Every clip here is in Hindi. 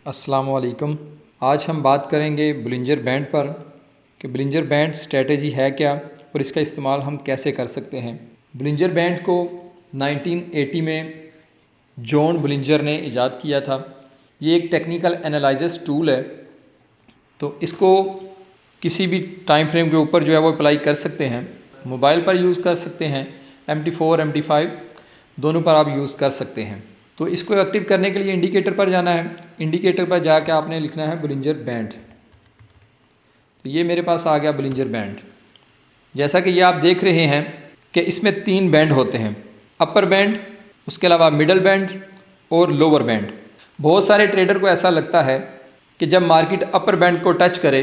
अस्सलामुअलैकुम। आज हम बात करेंगे बुलिंजर बैंड पर कि बुलिंजर बैंड स्ट्रेटजी है क्या और इसका इस्तेमाल हम कैसे कर सकते हैं। बुलिंजर बैंड को 1980 में जॉन बुलिंजर ने ईजाद किया था। ये एक टेक्निकल एनालिसिस टूल है, तो इसको किसी भी टाइम फ्रेम के ऊपर जो है वो अप्लाई कर सकते हैं। मोबाइल पर यूज़ कर सकते हैं, MT4 MT5 दोनों पर आप यूज़ कर सकते हैं। तो इसको एक्टिव करने के लिए इंडिकेटर पर जाना है। इंडिकेटर पर जाके आपने लिखना है बुलिंजर बैंड। तो ये मेरे पास आ गया बुलिंजर बैंड। जैसा कि ये आप देख रहे हैं कि इसमें 3 बैंड होते हैं, अपर बैंड, उसके अलावा मिडल बैंड और लोअर बैंड। बहुत सारे ट्रेडर को ऐसा लगता है कि जब मार्केट अपर बैंड को टच करे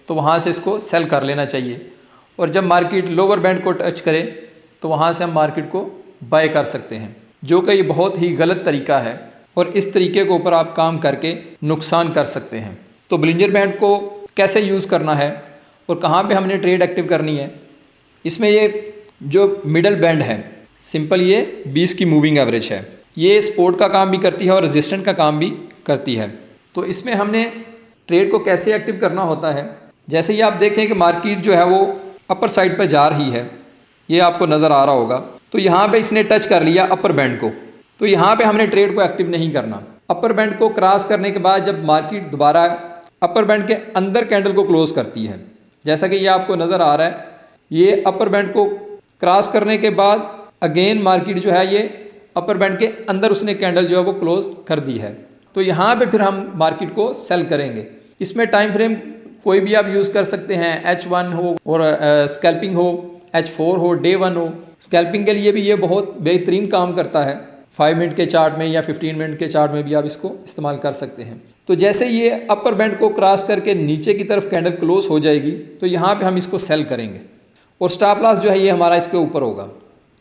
तो वहाँ से इसको सेल कर लेना चाहिए, और जब मार्केट लोअर बैंड को टच करे तो वहाँ से हम मार्केट को बाय कर सकते हैं, जो कि ये बहुत ही गलत तरीका है और इस तरीके के ऊपर आप काम करके नुकसान कर सकते हैं। तो बुलिंजर बैंड को कैसे यूज़ करना है और कहाँ पे हमने ट्रेड एक्टिव करनी है। इसमें ये जो मिडल बैंड है, सिंपल ये 20 की मूविंग एवरेज है, ये सपोर्ट का काम भी करती है और रेजिस्टेंट का काम भी करती है। तो इसमें हमने ट्रेड को कैसे एक्टिव करना होता है। जैसे ही आप देखें कि मार्केट जो है वो अपर साइड पर जा रही है, ये आपको नज़र आ रहा होगा, तो यहाँ पे इसने टच कर लिया अपर बैंड को, तो यहाँ पे हमने ट्रेड को एक्टिव नहीं करना। अपर बैंड को क्रॉस करने के बाद जब मार्केट दोबारा अपर बैंड के अंदर कैंडल को क्लोज करती है, जैसा कि ये आपको नज़र आ रहा है, ये अपर बैंड को क्रॉस करने के बाद अगेन मार्केट जो है ये अपर बैंड के अंदर उसने कैंडल जो है वो क्लोज कर दी है। तो यहाँ पे फिर हम मार्केट को सेल करेंगे। इसमें टाइम फ्रेम कोई भी आप यूज़ कर सकते हैं, H1 हो और स्कैल्पिंग हो, H4 हो, डे 1 हो। स्कैल्पिंग के लिए भी ये बहुत बेहतरीन काम करता है। 5 मिनट के चार्ट में या 15 मिनट के चार्ट में भी आप इसको इस्तेमाल कर सकते हैं। तो जैसे ये अपर बैंड को क्रॉस करके नीचे की तरफ कैंडल क्लोज हो जाएगी तो यहाँ पे हम इसको सेल करेंगे, और स्टॉप लॉस जो है ये हमारा इसके ऊपर होगा।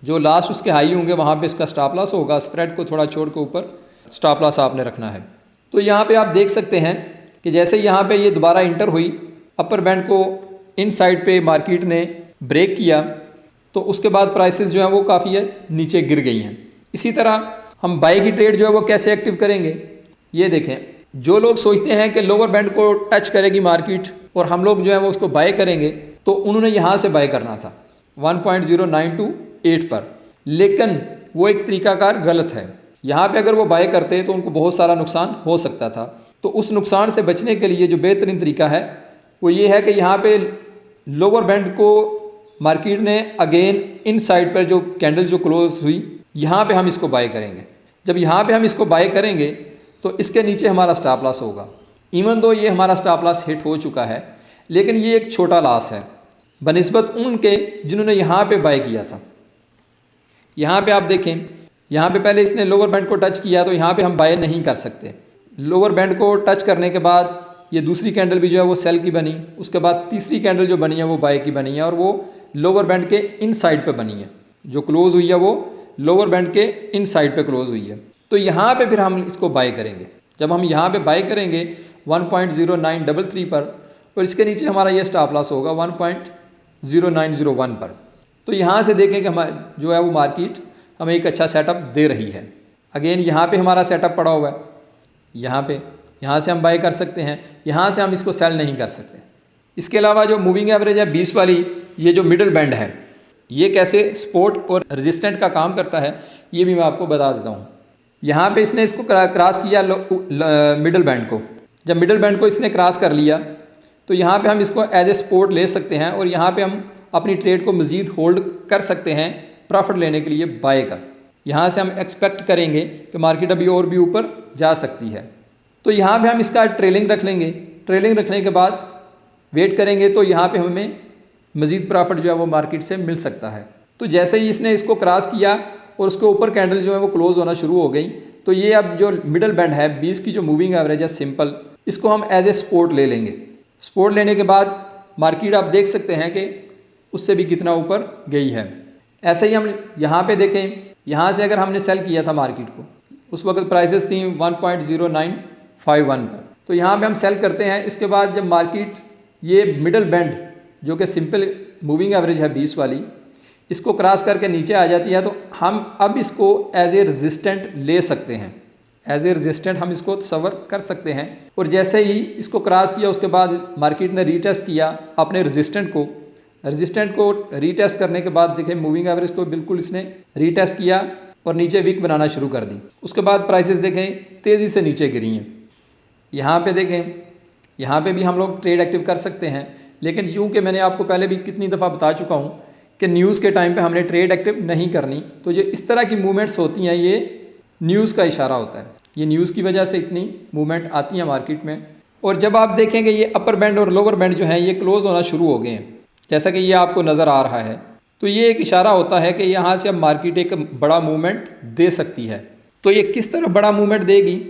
जो लास्ट उसके हाई होंगे वहाँ पे इसका स्टॉप लॉस होगा। स्प्रेड को थोड़ा छोड़ के ऊपर स्टॉप लॉस आपने रखना है। तो यहाँ पे आप देख सकते हैं कि जैसे यहाँ पे ये दोबारा इंटर हुई, अपर बैंड को इन साइड पे मार्केट ने ब्रेक किया, तो उसके बाद प्राइसेस जो हैं वो काफ़ी नीचे गिर गई हैं। इसी तरह हम बाय की ट्रेड जो है वो कैसे एक्टिव करेंगे, ये देखें। जो लोग सोचते हैं कि लोअर बैंड को टच करेगी मार्केट और हम लोग जो है वो उसको बाय करेंगे, तो उन्होंने यहाँ से बाय करना था 1.0928 पर, लेकिन वो एक तरीकाकार गलत है। यहाँ पे अगर वो बाय करते तो उनको बहुत सारा नुकसान हो सकता था। तो उस नुकसान से बचने के लिए जो बेहतरीन तरीका है वो ये है कि यहाँ पे लोअर बैंड को मार्केट ने अगेन इन साइड पर जो कैंडल जो क्लोज हुई, यहाँ पे हम इसको बाय करेंगे। जब यहाँ पे हम इसको बाय करेंगे तो इसके नीचे हमारा स्टॉप लॉस होगा। इवन दो ये हमारा स्टॉप लॉस हिट हो चुका है, लेकिन ये एक छोटा लॉस है बनिस्बत उनके जिन्होंने यहाँ पे बाय किया था। यहाँ पे आप देखें, यहाँ पे पहले इसने लोअर बैंड को टच किया, तो यहाँ पे हम बाय नहीं कर सकते। लोअर बैंड को टच करने के बाद ये दूसरी कैंडल भी जो है वो सेल की बनी, उसके बाद तीसरी कैंडल जो बनी है वो बाय की बनी है, और वो लोअर बैंड के इन साइड पे बनी है। जो क्लोज हुई है वो लोअर बैंड के इन साइड पे क्लोज हुई है। तो यहाँ पे फिर हम इसको बाय करेंगे। जब हम यहाँ पे बाय करेंगे 1.0933 पर, और इसके नीचे हमारा ये स्टॉप लॉस होगा 1.0901 पर। तो यहाँ से देखें कि हमारा जो है वो मार्केट हमें एक अच्छा सेटअप दे रही है। अगेन यहाँ पे हमारा सेटअप पड़ा हुआ है, यहाँ से हम बाय कर सकते हैं, यहाँ से हम इसको सेल नहीं कर सकते। इसके अलावा जो मूविंग एवरेज है 20 वाली, ये जो मिडल बैंड है, ये कैसे सपोर्ट और रेजिस्टेंट का काम करता है ये भी मैं आपको बता देता हूँ। यहाँ पे इसने इसको क्रॉस किया मिडल बैंड को। जब मिडल बैंड को इसने क्रॉस कर लिया तो यहाँ पे हम इसको एज ए सपोर्ट ले सकते हैं, और यहाँ पे हम अपनी ट्रेड को मज़ीद होल्ड कर सकते हैं प्रॉफिट लेने के लिए बाय का। यहाँ से हम एक्सपेक्ट करेंगे कि मार्केट अभी और भी ऊपर जा सकती है। तो यहाँ पे हम इसका ट्रेलिंग रख लेंगे। ट्रेलिंग रखने के बाद वेट करेंगे तो यहाँ पे हमें मज़ीद प्रॉफिट जो है वो मार्केट से मिल सकता है। तो जैसे ही इसने इसको क्रॉस किया और उसके ऊपर कैंडल जो है वो क्लोज होना शुरू हो गई, तो ये अब जो मिडल बैंड है 20 की जो मूविंग एवरेज है सिंपल, इसको हम एज ए सपोर्ट ले लेंगे। सपोर्ट लेने के बाद मार्केट आप देख सकते हैं कि उससे भी कितना ऊपर गई है। ऐसे ही हम यहाँ पे देखें, यहाँ से अगर हमने सेल किया था मार्केट को, उस वक्त प्राइसेस थी 1.0951 पर, तो यहाँ पे हम सेल करते हैं। इसके बाद जब मार्केट ये मिडल बैंड जो कि सिंपल मूविंग एवरेज है 20 वाली, इसको क्रॉस करके नीचे आ जाती है, तो हम अब इसको एज ए रेजिस्टेंट ले सकते हैं। एज ए रेजिस्टेंट हम इसको तस्वर कर सकते हैं। और जैसे ही इसको क्रॉस किया उसके बाद मार्केट ने रीटेस्ट किया अपने रेजिस्टेंट को रीटेस्ट करने के बाद देखें मूविंग एवरेज को बिल्कुल इसने रीटेस्ट किया और नीचे विक बनाना शुरू कर दी। उसके बाद प्राइसेस देखें तेज़ी से नीचे गिरी हैं। यहाँ पे देखें, यहाँ पे भी हम लोग ट्रेड एक्टिव कर सकते हैं, लेकिन यूँ कि मैंने आपको पहले भी कितनी दफ़ा बता चुका हूँ कि न्यूज़ के टाइम पे हमने ट्रेड एक्टिव नहीं करनी। तो जो इस तरह की मूवमेंट्स होती हैं ये न्यूज़ का इशारा होता है, ये न्यूज़ की वजह से इतनी मूवमेंट आती है मार्केट में। और जब आप देखेंगे ये अपर बैंड और लोअर बैंड जो हैं ये क्लोज़ होना शुरू हो गए हैं, जैसा कि ये आपको नज़र आ रहा है, तो ये एक इशारा होता है कि यहाँ से अब मार्केट एक बड़ा मूवमेंट दे सकती है। तो ये किस तरह बड़ा मूवमेंट देगी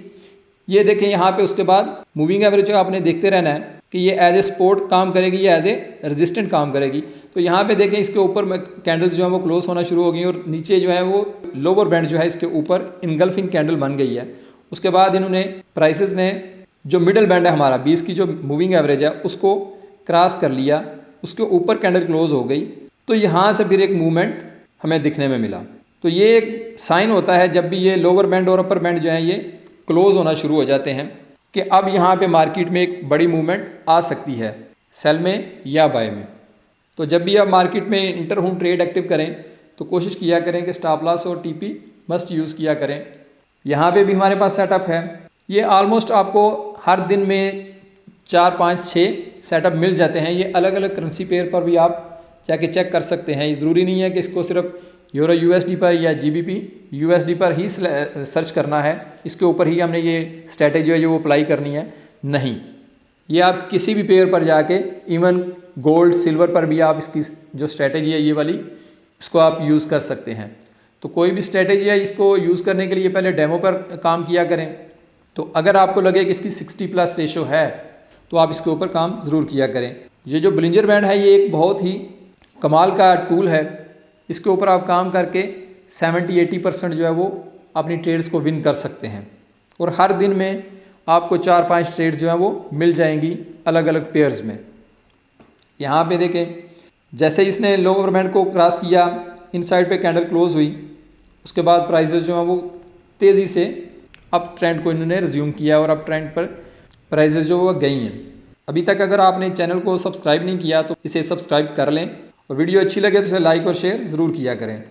ये देखें। यहाँ पे उसके बाद मूविंग एवरेज जो आपने देखते रहना है कि ये एज ए सपोर्ट काम करेगी या एज ए रेजिस्टेंट काम करेगी। तो यहाँ पे देखें इसके ऊपर कैंडल्स जो है वो क्लोज होना शुरू हो गई और नीचे जो है वो लोअर बैंड जो है इसके ऊपर इनगल्फिंग कैंडल बन गई है। उसके बाद इन्होंने प्राइसेस ने जो मिडल बैंड है हमारा 20 की जो मूविंग एवरेज है उसको क्रॉस कर लिया, उसके ऊपर कैंडल क्लोज हो गई। तो यहाँ से फिर एक मूवमेंट हमें दिखने में मिला। तो ये एक साइन होता है जब भी ये लोअर बैंड और अपर बैंड जो है ये क्लोज होना शुरू हो जाते हैं कि अब यहाँ पे मार्केट में एक बड़ी मूवमेंट आ सकती है, सेल में या बाय में। तो जब भी आप मार्केट में इंटर होम ट्रेड एक्टिव करें तो कोशिश किया करें कि स्टॉप लॉस और टीपी मस्ट यूज़ किया करें। यहाँ पे भी हमारे पास सेटअप है, ये ऑलमोस्ट आपको हर दिन में 4, 5, 6 सेटअप मिल जाते हैं। ये अलग अलग करेंसी पेयर पर भी आप जाके चेक कर सकते हैं। ज़रूरी नहीं है कि इसको सिर्फ यूरो यूएसडी पर या जीबीपी यूएसडी पर ही सर्च करना है, इसके ऊपर ही हमने ये स्ट्रैटेजी है जो वो अप्लाई करनी है, नहीं। ये आप किसी भी पेयर पर जाके इवन गोल्ड सिल्वर पर भी आप इसकी जो स्ट्रैटेजी है ये वाली इसको आप यूज़ कर सकते हैं। तो कोई भी स्ट्रैटेजी है इसको यूज़ करने के लिए पहले डेमो पर काम किया करें। तो अगर आपको लगे कि इसकी 60+ रेशो है तो आप इसके ऊपर काम ज़रूर किया करें। ये जो बोलिंजर बैंड है ये एक बहुत ही कमाल का टूल है, इसके ऊपर आप काम करके 70-80% जो है वो अपनी ट्रेड्स को विन कर सकते हैं। और हर दिन में आपको 4-5 ट्रेड्स जो है वो मिल जाएंगी अलग अलग पेयर्स में। यहाँ पे देखें जैसे इसने लोअर बैंड को क्रॉस किया, इन साइड पे कैंडल क्लोज हुई, उसके बाद प्राइसेस जो है वो तेज़ी से अप ट्रेंड को इन्होंने रिज्यूम किया और अप ट्रेंड पर प्राइसेस जो वो गई हैं। अभी तक अगर आपने चैनल को सब्सक्राइब नहीं किया तो इसे सब्सक्राइब कर लें और वीडियो अच्छी लगे तो इसे लाइक और शेयर ज़रूर किया करें।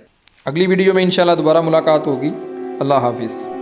अगली वीडियो में इंशाल्लाह दोबारा मुलाकात होगी। अल्लाह हाफिज़।